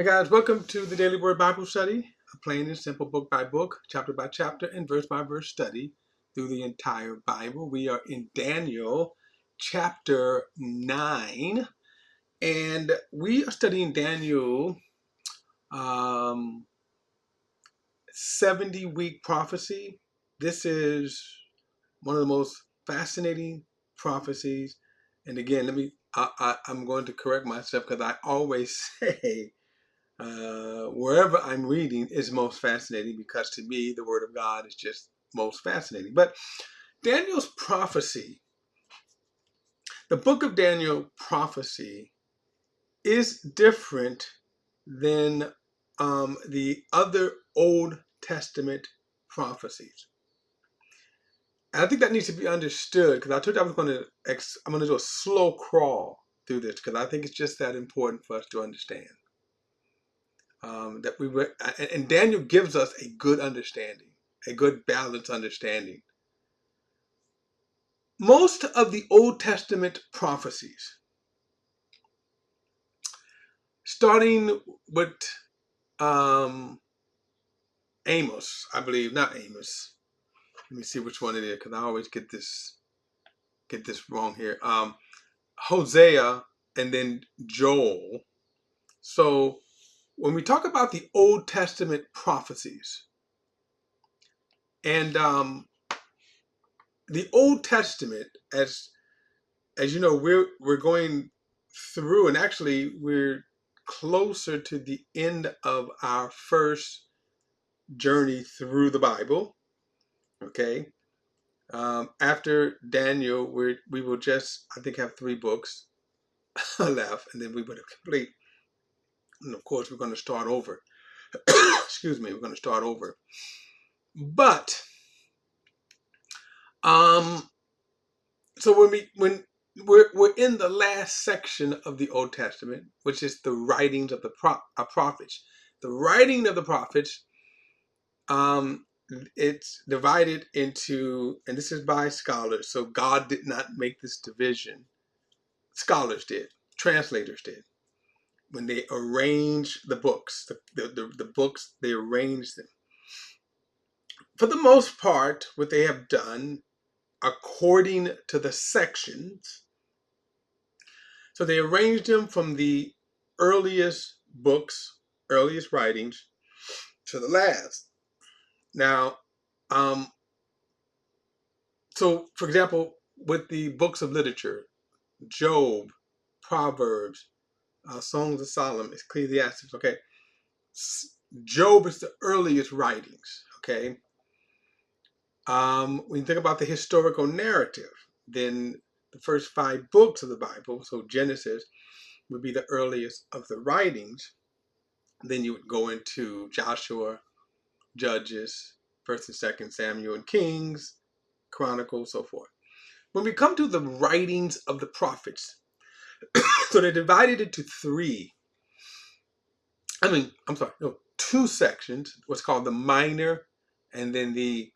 Hey guys, welcome to the Daily Word Bible Study, a plain and simple book by book, chapter by chapter, and verse by verse study through the entire Bible. We are in Daniel chapter 9, and we are studying Daniel 70-week prophecy. This is one of the most fascinating prophecies. And again, I'm going to correct myself because I always say wherever I'm reading is most fascinating because to me the Word of God is just most fascinating. But Daniel's prophecy, the book of Daniel prophecy, is different than the other Old Testament prophecies. And I think that needs to be understood because I told you I'm going to do a slow crawl through this because I think it's just that important for us to understand. And Daniel gives us a good understanding, a good balanced understanding. Most of the Old Testament prophecies, starting with Amos, I believe, not Amos. Let me see which one it is because I always get this wrong here. Hosea and then Joel. So when we talk about the Old Testament prophecies, and the Old Testament, as you know, we're going through, and actually we're closer to the end of our first journey through the Bible. Okay, after Daniel, we will just, I think, have 3 books left, and then we would have complete. And of course, we're going to start over. Excuse me, we're going to start over. But so when we're in the last section of the Old Testament, which is the writings of the prophets. The writing of the prophets, it's divided into, and this is by scholars. So God did not make this division. Scholars did, translators did. When they arranged the books, the books, they arranged them. For the most part, what they have done, according to the sections, so they arranged them from the earliest books, earliest writings, to the last. Now, so for example, with the books of literature, Job, Proverbs, Songs of Solomon, Ecclesiastes, okay? Job is the earliest writings, okay? When you think about the historical narrative, then the first 5 books of the Bible, so Genesis, would be the earliest of the writings. Then you would go into Joshua, Judges, 1st and 2nd Samuel, and Kings, Chronicles, so forth. When we come to the writings of the prophets, so they're divided into 2 sections, what's called the minor and then the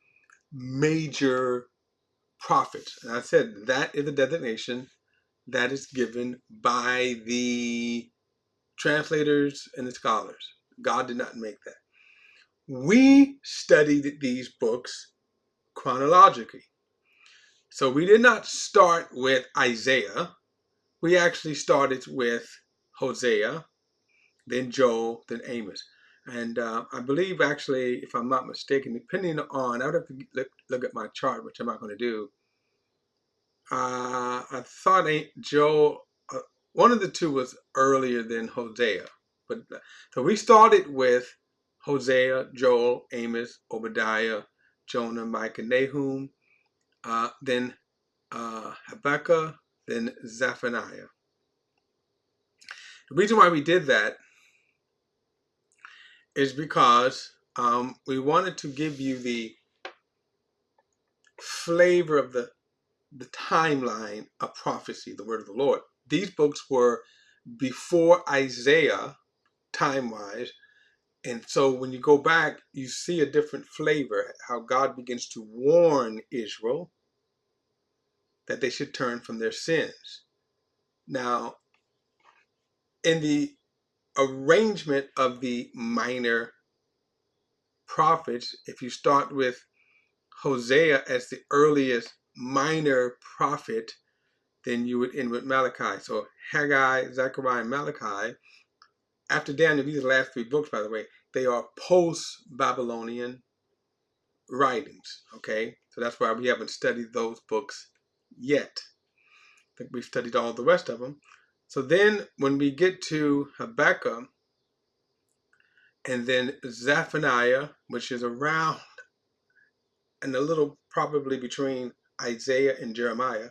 major prophets. And I said that is a designation that is given by the translators and the scholars. God did not make that. We studied these books chronologically. So we did not start with Isaiah. We actually started with Hosea, then Joel, then Amos. And I believe actually, if I'm not mistaken, depending on, I would have to look at my chart, which I'm not going to do. I thought Joel, one of the 2 was earlier than Hosea. But so we started with Hosea, Joel, Amos, Obadiah, Jonah, Micah, Nahum, then Habakkuk, then Zephaniah. The reason why we did that is because we wanted to give you the flavor of the timeline of prophecy, the word of the Lord. These books were before Isaiah, time-wise, and so when you go back, you see a different flavor, how God begins to warn Israel that they should turn from their sins. Now, in the arrangement of the minor prophets. If you start with Hosea as the earliest minor prophet, then you would end with Malachi. So Haggai, Zechariah, and Malachi. After Daniel, these are the last three books, by the way, they are post-Babylonian writings, okay? So that's why we haven't studied those books yet. I think we've studied all the rest of them. So then when we get to Habakkuk and then Zephaniah, which is around and a little probably between Isaiah and Jeremiah,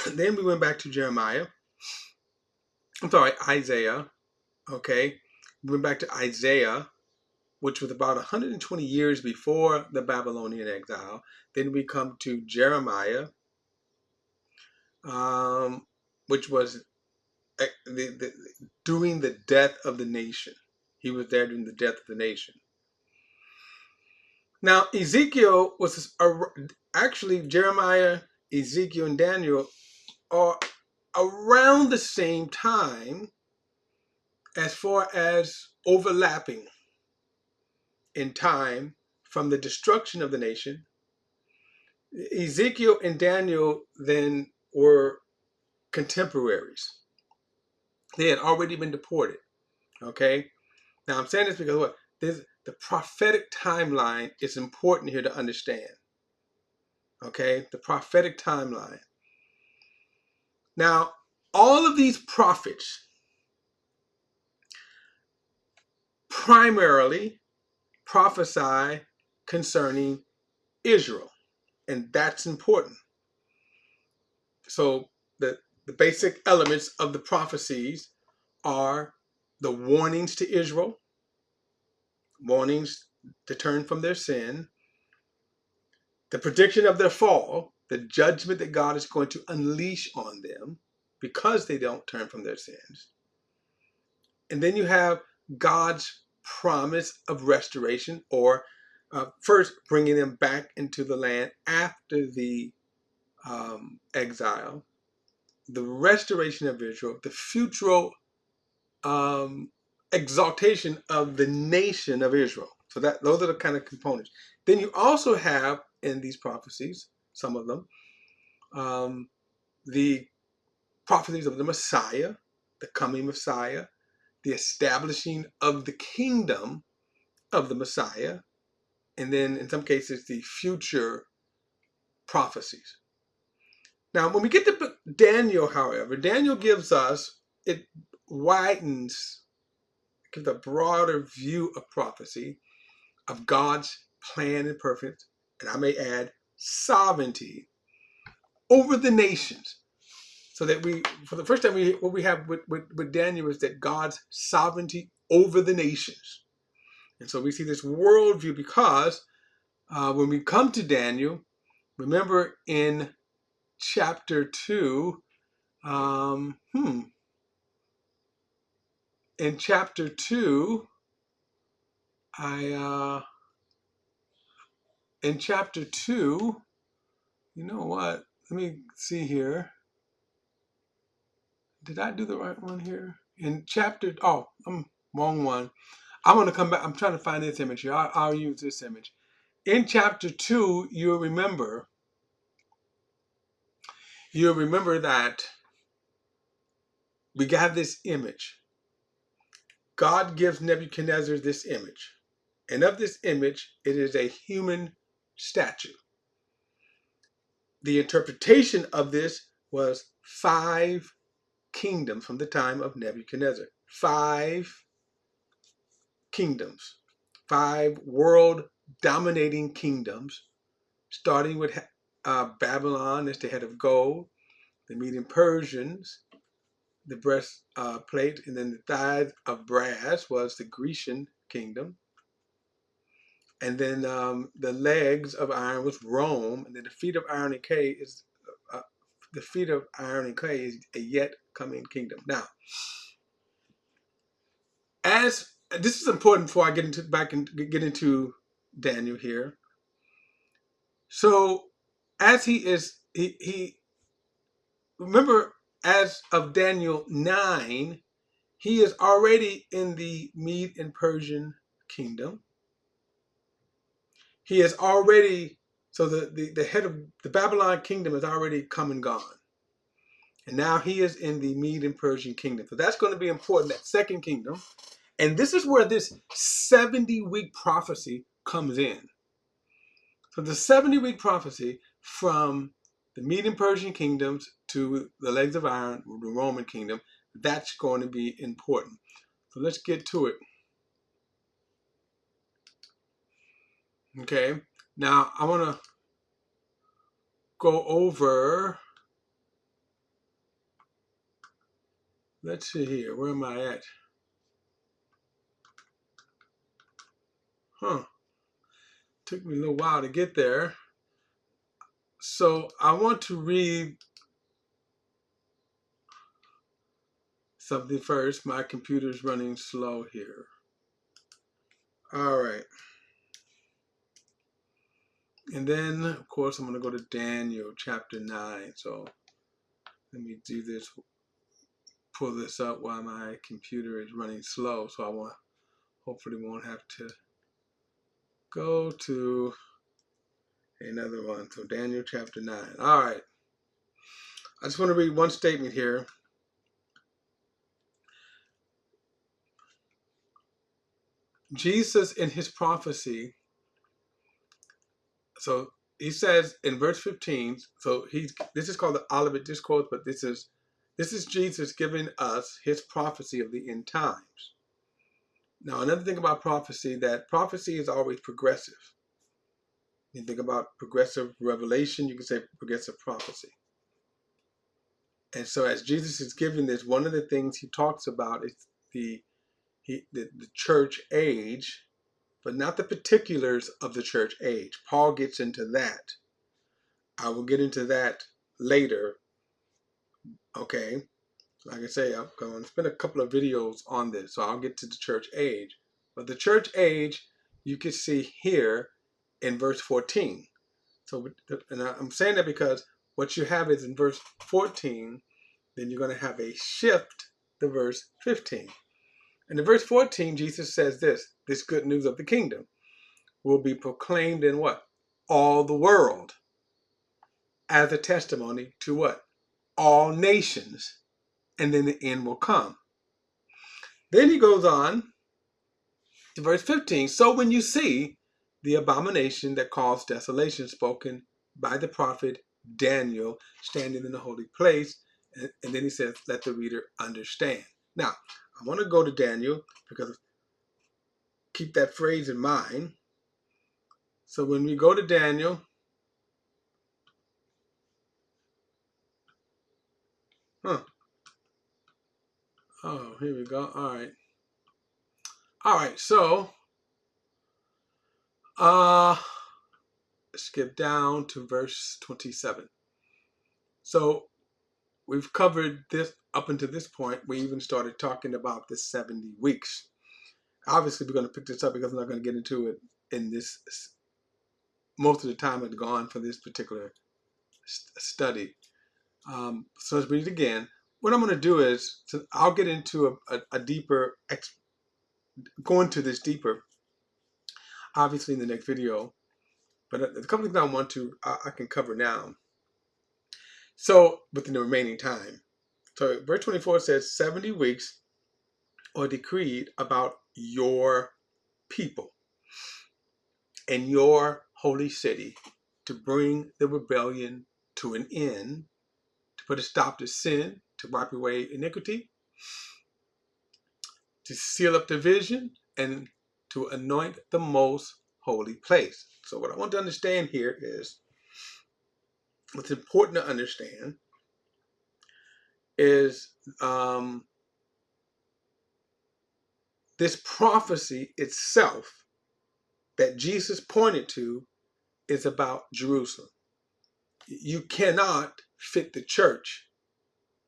then we went back to Isaiah, okay? We went back to Isaiah, which was about 120 years before the Babylonian exile. Then we come to Jeremiah, which was during the death of the nation. He was there during the death of the nation. Now, Ezekiel was actually Jeremiah, Ezekiel, and Daniel are around the same time as far as overlapping in time from the destruction of the nation. Ezekiel and Daniel then were contemporaries. They had already been deported. Okay? Now I'm saying this because what? The prophetic timeline is important here to understand. Okay? The prophetic timeline. Now, all of these prophets primarily prophesy concerning Israel. And that's important. So the basic elements of the prophecies are the warnings to Israel, warnings to turn from their sin, the prediction of their fall, the judgment that God is going to unleash on them because they don't turn from their sins. And then you have God's promise of restoration, or first bringing them back into the land after the exile, the restoration of Israel, the future exaltation of the nation of Israel. So those are the kind of components. Then you also have in these prophecies, some of them, the prophecies of the Messiah, the coming Messiah, the establishing of the kingdom of the Messiah, and then in some cases the future prophecies. Now, when we get to Daniel, however, Daniel gives us, it widens, gives a broader view of prophecy, of God's plan and purpose, and I may add, sovereignty over the nations. So that for the first time, what we have with Daniel is that God's sovereignty over the nations. And so we see this worldview because when we come to Daniel, remember in chapter 2, in chapter 2, in chapter 2, you know what? Let me see here. Did I do the right one here? In chapter, I'm wrong one. I'm going to come back. I'm trying to find this image here. I'll use this image. In chapter 2, you'll remember that we got this image. God gives Nebuchadnezzar this image. And of this image, it is a human statue. The interpretation of this was 5 kingdoms from the time of Nebuchadnezzar. 5 kingdoms. 5 world-dominating kingdoms, starting with Babylon as the head of gold, the Median Persians, the breastplate, and then the thighs of brass was the Grecian kingdom. And then the legs of iron was Rome, and then the feet of iron and clay is a yet coming kingdom. Now, as this is important before I get into Daniel here. So, as he remember, as of Daniel 9, he is already in the Mede and Persian kingdom. He is already, so the head of the Babylon kingdom is already come and gone. And now he is in the Mede and Persian kingdom. So that's going to be important, that second kingdom. And this is where this 70-week prophecy comes in. So the 70-week prophecy from the Mede and Persian kingdoms to the legs of iron, the Roman kingdom, that's going to be important. So let's get to it. Okay, now I want to go over, let's see here, where am I at? Took me a little while to get there. So I want to read something first. My computer's running slow here. All right. And then, of course, I'm going to go to Daniel chapter 9. So let me do this, pull this up while my computer is running slow. So I hopefully won't have to go to another one. So Daniel chapter 9. All right. I just want to read one statement here. Jesus in his prophecy, so he says in verse 15, so this is called the Olivet Discourse, but this is Jesus giving us his prophecy of the end times. Now, another thing about prophecy, that prophecy is always progressive. You think about progressive revelation, you can say progressive prophecy. And so as Jesus is giving this, one of the things he talks about is the church age, but not the particulars of the church age. Paul gets into that. I will get into that later. Okay. Like I say, I'm going to spend a couple of videos on this, so I'll get to the church age. But the church age, you can see here in verse 14. So, and I'm saying that because what you have is in verse 14, then you're going to have a shift to verse 15. And in verse 14, Jesus says this good news of the kingdom will be proclaimed in what? All the world as a testimony to what? All nations. And then the end will come. Then he goes on to verse 15. So when you see the abomination that caused desolation spoken by the prophet Daniel standing in the holy place, and then he says, let the reader understand. Now, I want to go to Daniel because keep that phrase in mind. So when we go to Daniel, oh, here we go. All right. So, skip down to verse 27. So we've covered this up until this point. We even started talking about the 70 weeks. Obviously, we're going to pick this up because I'm not going to get into it in this. Most of the time had gone for this particular study. So let's read it again. What I'm going to do is, I'll get into a deeper, go into this deeper, obviously in the next video. But a couple of things I can cover now. So within the remaining time. So verse 24 says 70 weeks are decreed about your people and your holy city to bring the rebellion to an end, to put a stop to sin, to wipe away iniquity, to seal up division, and to anoint the most holy place. So what I want to understand here is, what's important to understand is this prophecy itself that Jesus pointed to is about Jerusalem. You cannot fit the church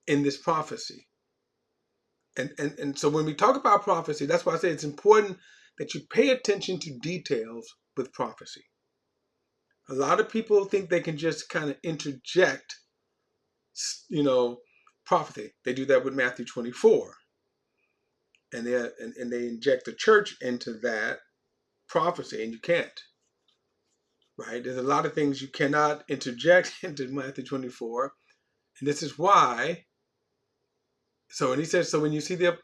in this prophecy. And so when we talk about prophecy, that's why I say it's important that you pay attention to details with prophecy. A lot of people think they can just kind of interject, prophecy. They do that with Matthew 24. and they inject the church into that prophecy, and you can't. Right? There's a lot of things you cannot interject into Matthew 24, and this is why. So when he says, so when you see the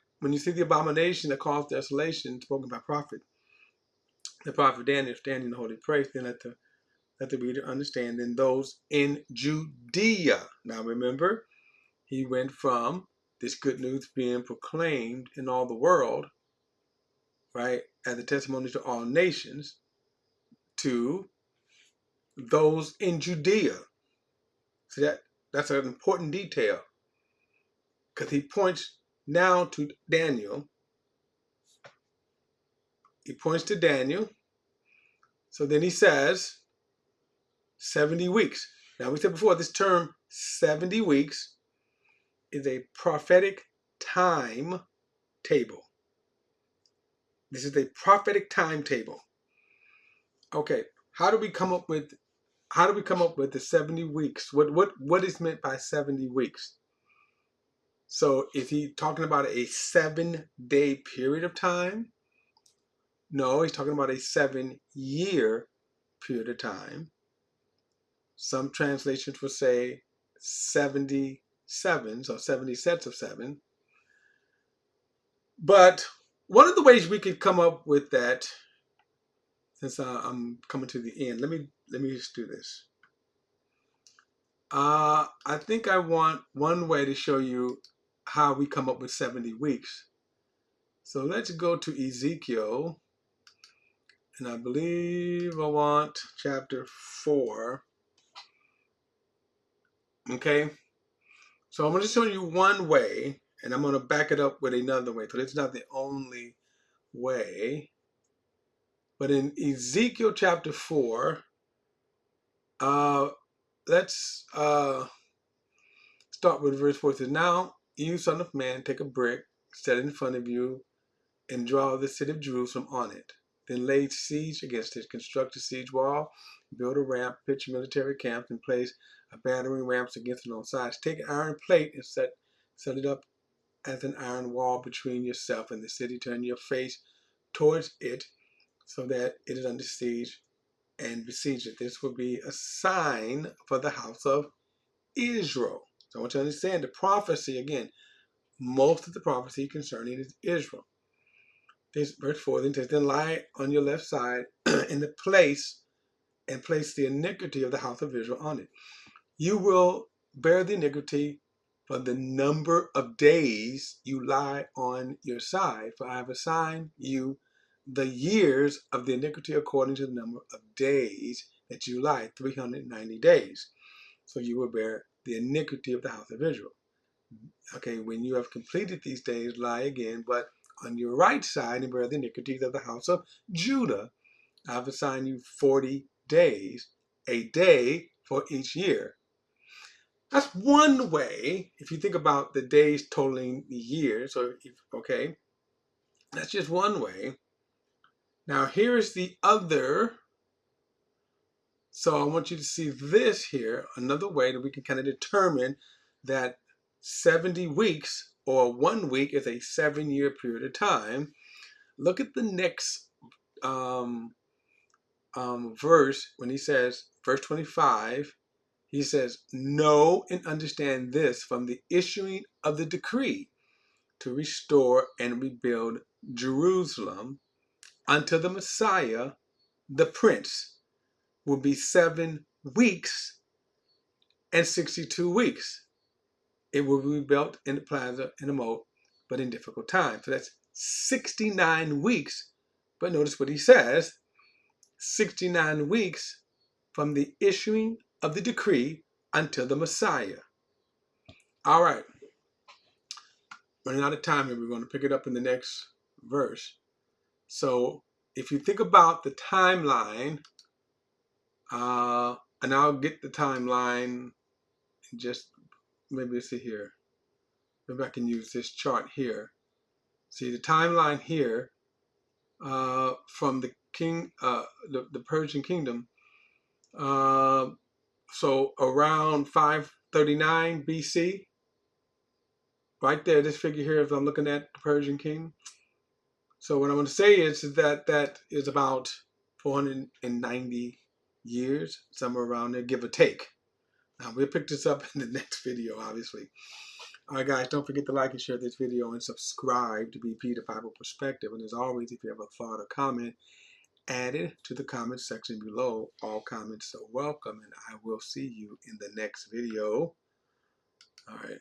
abomination that caused desolation spoken by the prophet Daniel, standing in the holy place, then let the reader understand. Then those in Judea. Now remember, he went from this good news being proclaimed in all the world, right, as a testimony to all nations, to those in Judea. So that's an important detail, because he points now to Daniel. He points to Daniel. So then he says 70 weeks. Now we said before, this term 70 weeks is a prophetic time table. This is a prophetic timetable. Okay, how do we come up with the 70 weeks? What is meant by 70 weeks? So is he talking about a 7-day period of time? No, he's talking about a 7-year period of time. Some translations will say 70 sevens or 70 sets of 7. But one of the ways we could come up with that, since I'm coming to the end, let me just do this. I think I want one way to show you how we come up with 70 weeks. So let's go to Ezekiel, and I believe I want chapter 4. Okay, so I'm going to show you one way, and I'm going to back it up with another way. So it's not the only way. But in Ezekiel chapter 4, let's start with verse 4. It says, now, you son of man, take a brick, set it in front of you, and draw the city of Jerusalem on it. Then lay siege against it, construct a siege wall, build a ramp, pitch military camps, and place a battering ramps against it on sides. Take an iron plate and set it up as an iron wall between yourself and the city. Turn your face towards it so that it is under siege, and besiege it. This will be a sign for the house of Israel. So I want you to understand the prophecy again. Most of the prophecy concerning is Israel. This verse 4 then says, then lie on your left side in the place and place the iniquity of the house of Israel on it. You will bear the iniquity for the number of days you lie on your side. For I have assigned you the years of the iniquity according to the number of days that you lie, 390 days. So you will bear the iniquity of the house of Israel. Okay, when you have completed these days, lie again, but on your right side and bear the iniquities of the house of Judah. I have assigned you 40 days, a day for each year. That's one way, if you think about the days totaling the years, okay, that's just one way. Now here's the other. So I want you to see this here, another way that we can kind of determine that 70 weeks or 1 week is a 7-year period of time. Look at the next verse when he says, verse 25, he says, know and understand this from the issuing of the decree to restore and rebuild Jerusalem until the Messiah, the Prince, will be 7 weeks and 62 weeks. It will be built in the plaza, in the moat, but in difficult times. So that's 69 weeks. But notice what he says, 69 weeks from the issuing of the decree until the Messiah. All right. Running out of time here, we're going to pick it up in the next verse. So if you think about the timeline, and I'll get the timeline in just, maybe see here. Maybe I can use this chart here. See the timeline here from the the Persian kingdom. So around 539 BC, right there, this figure here, if I'm looking at the Persian king, So what I'm going to say is that that is about 490 years, somewhere around there, give or take. Now, we'll pick this up in the next video, obviously. All right, guys, don't forget to like and share this video and subscribe to BP, the Bible Perspective. And as always, if you have a thought or comment, add it to the comment section below. All comments are welcome, and I will see you in the next video. All right.